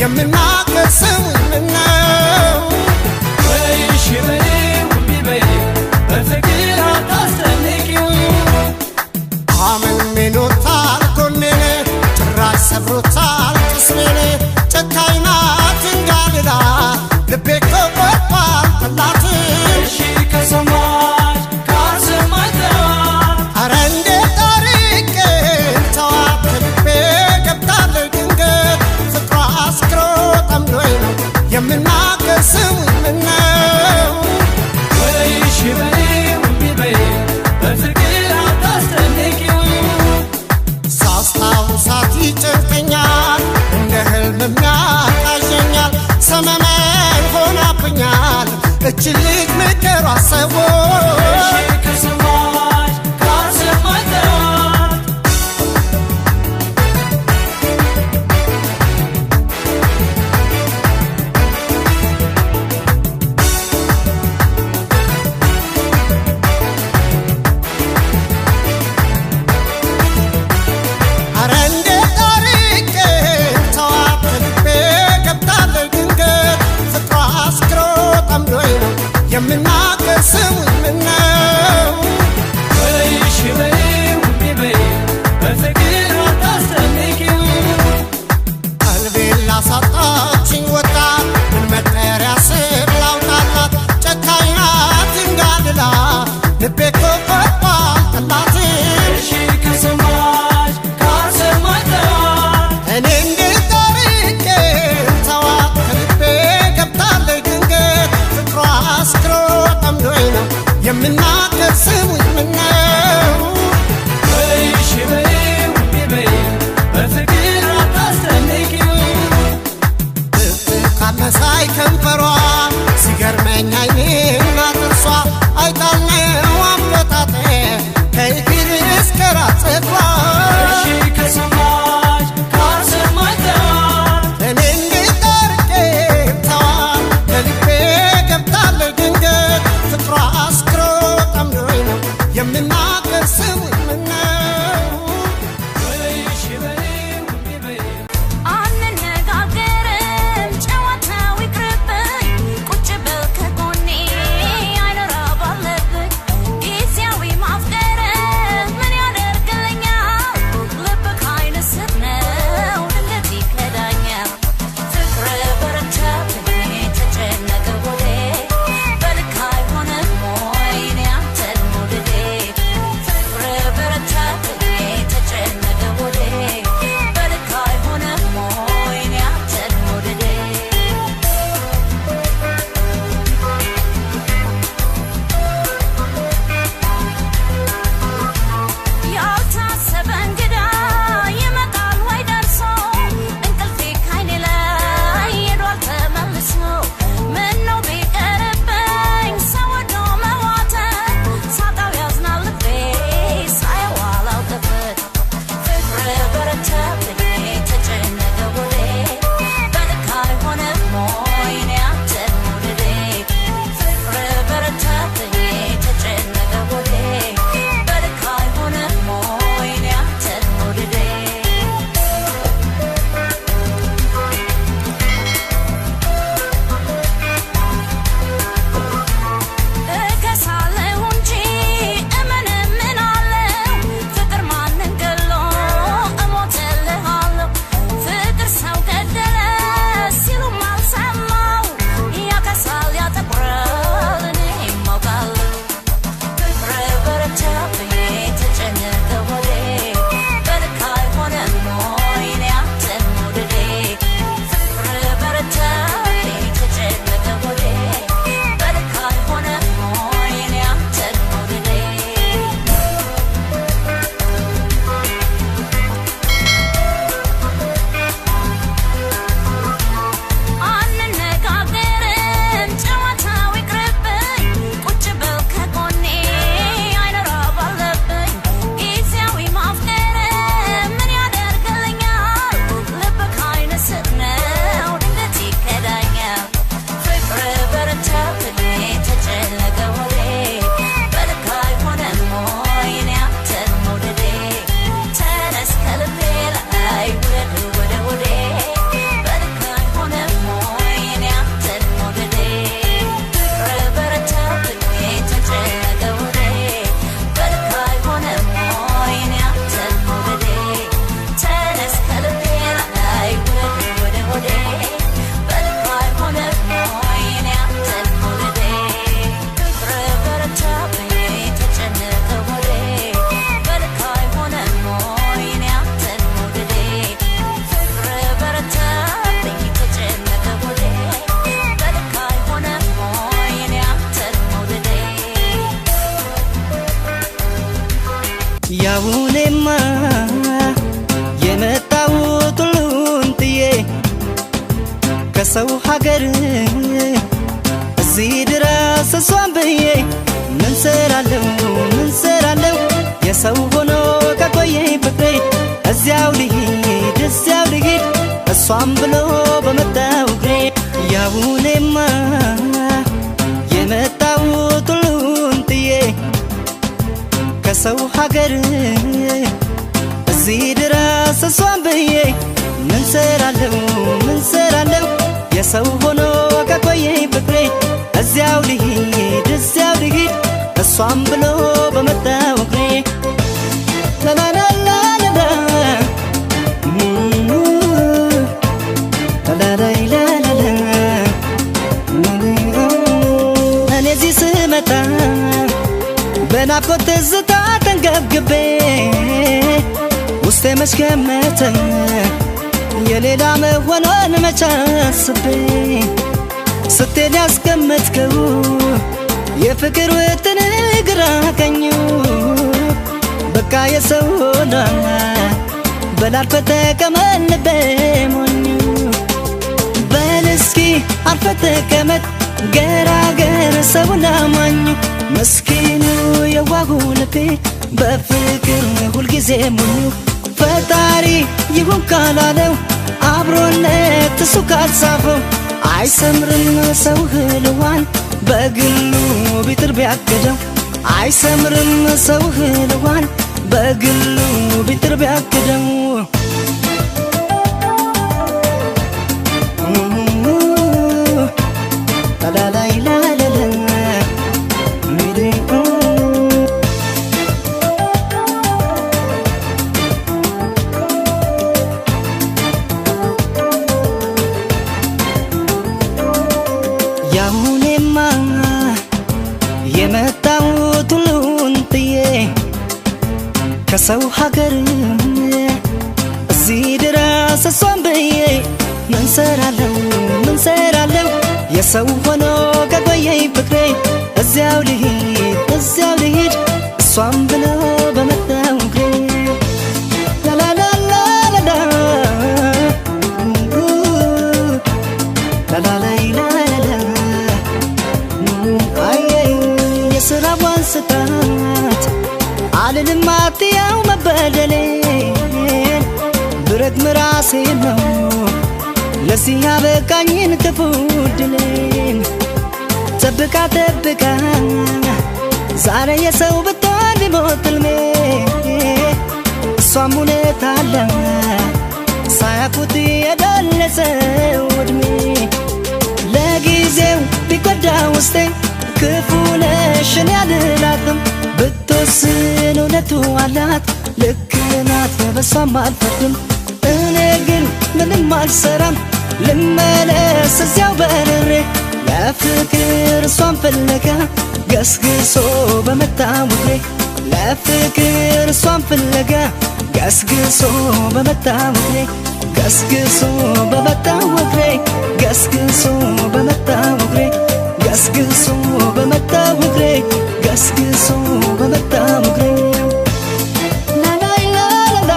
የምናገር ስሙኝነው ወይሽ በኔው ቢበይ በፍቅር አታስጨንቂው አመን ሜኖታል ጎኔን ጭራሽ ሰብሮታል ቅስሜን ጨካኝ ናት እንዳልላ ልቤ ከቆርጧል ጠላት እሺ ከሰማሽ ካሰማሽ ተዋት አረ እንዴት አርቄ ተዋት ከልቤ ገብታለች ድንገት ፍቅሯ አስክሮ ጠምዶኝ ነው የምናገር ስሙኝነው ወይሽ በኔው ቢበይ በፍቅር አታስጨንቂው ሳስታውሳት ይጨንቀኛል እንደ ህልም የሚያቃዠኛል ሰመመን ሆናብኛል እች ልጅ ምክሯ ሰዎች እሺ ከሰማሽ ካሰማሽ ተዋት አረ እንዴት አርቄ ተዋት ከልቤ ገብታለች ድንገት ፍቅሯ አስክሮ ጠምዶኝ ነው የምናገር ስሙኝነው ወይሽ በኔው ቢበይ በፍቅር አታስጨንቂው ቀልቤን ላሳጣችኝ ወጣት ምን መጠሪያ ስም ላውጣላት ጨካኝ ናት እንዳልላ ልቤ ከቆርጧል ጠላት እሺ ከሰማሽ ካሰማሽ ተዋት እኔ እንዴት አርቄ ተዋት ከልቤ ገብታለች ድንገት ፍቅሯ አስክሮ ጠምዶኝ ነው የምናገር ስሙኝነው ወይሽ በኔው ቢበይ በፍቅር አታስጨንቂው ብርቱካን መሳይ ከንፈሯ ሲገርመኝ ዓይኔና ጥርሷ አይጣልነው አመጣጤ ከእግር እስከ ራስ ፀጉሯ እሺ ከሰማሽ ካሰማሽ ተዋት እኔ እንዴት አርቄ ተዋት ከልቤ ገብታለች ድንገት ፍቅሯ አስክሮ እሷን ብዬ ምን ሰራለው ምን ሰራለው የሰው ሆኖ ከቆየኝ ፍቅሬ እዚያው ልሂድ እሷን ብሎ በመጣው እግሬ ያውኔማ የመጣሁት ሁሉን ጥዬ ከሰው ሀገር እዚህ ድረስ እሷን ብዬ ምን ሰራለው የሰው ሆኖ ከቆየኝ ፍቅሬ እዚያው ልሂድ እሷን ብሎ በመጣው እግሬ ላላላላላ እኔ እዚህ ስመጣ በናፍቆት ትዝታ ተንገብግቤ ውስጤ መች ገመተ የሌላ መሆኗን መች አስቤ ስትሄድ ያስቀመጥከው የፍቅር ውጥን ግራ ቀኙ በቃ የሰው ሆና በላልፈ ተቀመጥ ልቤ ሞኙ በል እስኪ አርፈ ተቀመጥ ገራገር ሰውን አማኙ ምስኪኑ የዋሁ ልቤ በፍቅር ሁልጊዜ ሙሉ ፈጣሪ ይሁን ካላለው አብሮነት እሱ ካልጻፈው አይሰምርም ሰው ህልዋን በግሉ ቢጥር ቢያቅደው አይሰምርም ሰው ህልዋን በግሉ ቢጥር ቢያቅደው ያሁኔማ የመጣሁት ሁሉን ጥዬ ከሰው ሀገር እዚህ ድረስ እሷን ብዬ ምን ሰራለው የሰው ሆኖ ከቆየኝ ፍቅሬ እዚያው ልሂድ እሷን ብሎ በመጣው እግሬ የስራዋን ስጣት አልልም አትያው መበደሌን ብረግም ራሴ ነው ለዚህ ያበቃኝን ክፉ ድሌን ጠብቃ ዛሬ የሰው ብትሆን ቢሞት ሕልሜ እሷም ሁኔታ አለ ሳያውቁት የደለሰው ዕድሜ ለጊዜው ቢጎዳ ውስጤ ክፉ ነሽን ያልላትም ብትወስን እውነቱ አላት ልክ ናት በሷም አልፈርድም እኔ ግን ምንም አልሰራም ልመለስ እዚያው በርሬ ለፍቅር እሷን ፍለጋ ገስግሶ በመጣው እግሬ ለፍቅር እሷን ፍለጋ ገስግሶ በመጣው እግሬ ገስግሶ በመጣው እግሬ ገስግሶ በመጣው እግሬ ገስግሶ በመጣው እግሬ ገስግሶ በመጣው እግሬ ላላላላ